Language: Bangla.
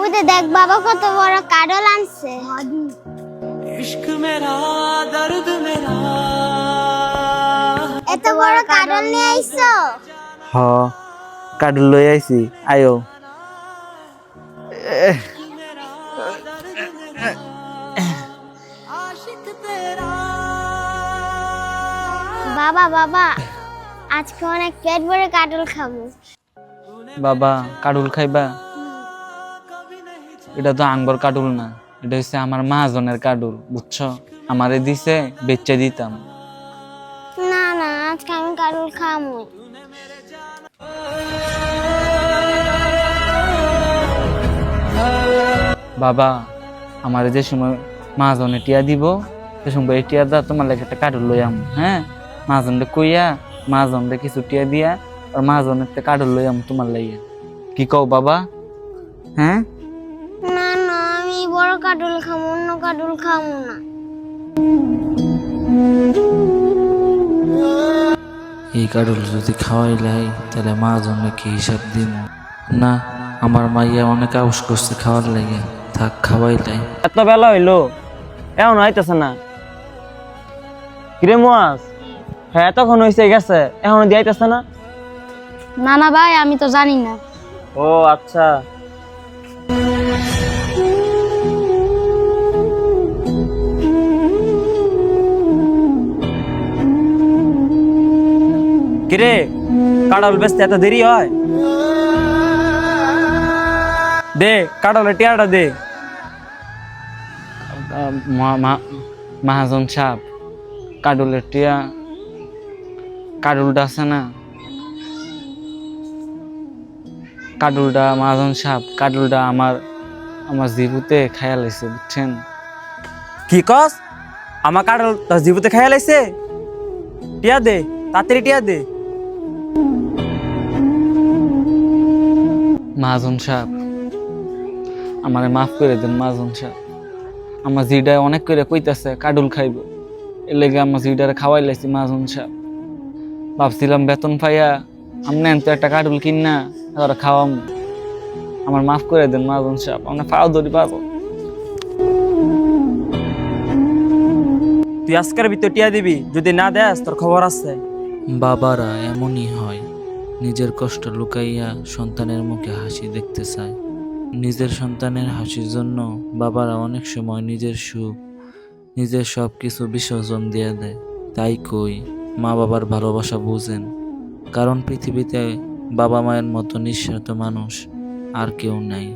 ওই দেখ বাবা কত বড় কাডল আনছে। এত বড় কাডল নিয়ে আইছো? হ, কাডল লই আইছি, আয়ো। বাবা বাবা আজকে অনেক পেট ভরে কাডল খাবো। বাবা কাডুল খাইবা? এটা তো আঙ্গর কাডুল না, এটা হচ্ছে আমার মহাজনের কাডুল, বুঝছো? আমারে দিছে, বেচে দিতাম। না না আজকে আমি কাডল খাবো। বাবা আমার যে সময় মহাজনে টিয়া দিব, সে সময় এই টিয়া দা তোমার লাগে একটা কাডুল লই আম। হ্যাঁ, মহাজনরে কইয়া মহাজনরে কিছু টিয়া দিয়া আর মহাজনের কাডুল লই আম তোমার লাগে। কি কও বাবা? হ্যাঁ না না আমি বড় কাডল খাবো, অন্য কাডল খাবো না। এই কাডল যদি খাওয়াই লাই তাহলে মা জন্য কি হিসাব দিব না। আমার মাইয়া অনেক আউস করছে খাওয়ার লাগে, থাক খাওয়াই লাই। এত বেলা হইলো এখন আইতেছে না। কিরে মুয়াজ, হ্যাঁ এতক্ষণ হয়েছে গেছে, এখন দিয়ে আইতেছে না? না না ভাই আমি তো জানি না। ও আচ্ছা। কিরে কাডল বেচতে এত দেরি হয়? দে কাডলের টিয়াটা দে। মহাজন সাহেব, কাডুলের টিয়া, কাডুলটা আছে না, কাডুলটা মহাজন সাহেব, কাডুলটা আমার জীবুতে খায়া লাইছে, বুঝছেন? কি কস? আমার কাডল তোর জীবতে খাইয়া লাইছে? টিয়া দে, তাড়াতাড়ি টিয়া দে। মহাজন সাহেব আমারে মাফ করে দেন মহাজন সাহেব। আমার জিডা অনেক করে কইতাছে কাডুল খাইব, এর লেগে আমার জিডারে খাওয়াই লাইছি মহাজন সাহেব। ভাবছিলাম বেতন পাইয়া আমনে তো একটা কাডুল কিনা ওরা খাওয়াম। আমার মাফ করে দেন মহাজন সাহেব, আমরা পাও ধরি পাবো। তুই আজকের ভিতর টিয়া দিবি, যদি না দেস তোর খবর আছে। বাবারা এমনই হয়, নিজের কষ্ট লুকাইয়া সন্তানের মুখে হাসি দেখতে চায়। নিজের সন্তানের হাসির জন্য বাবারা অনেক সময় নিজের সুখ, নিজের সব কিছু বিসর্জন দিয়ে দেয়। তাই কই, মা বাবার ভালোবাসা বুঝেন, কারণ পৃথিবীতে বাবা মায়ের মতো নিঃস্বার্থ মানুষ আর কেউ নাই।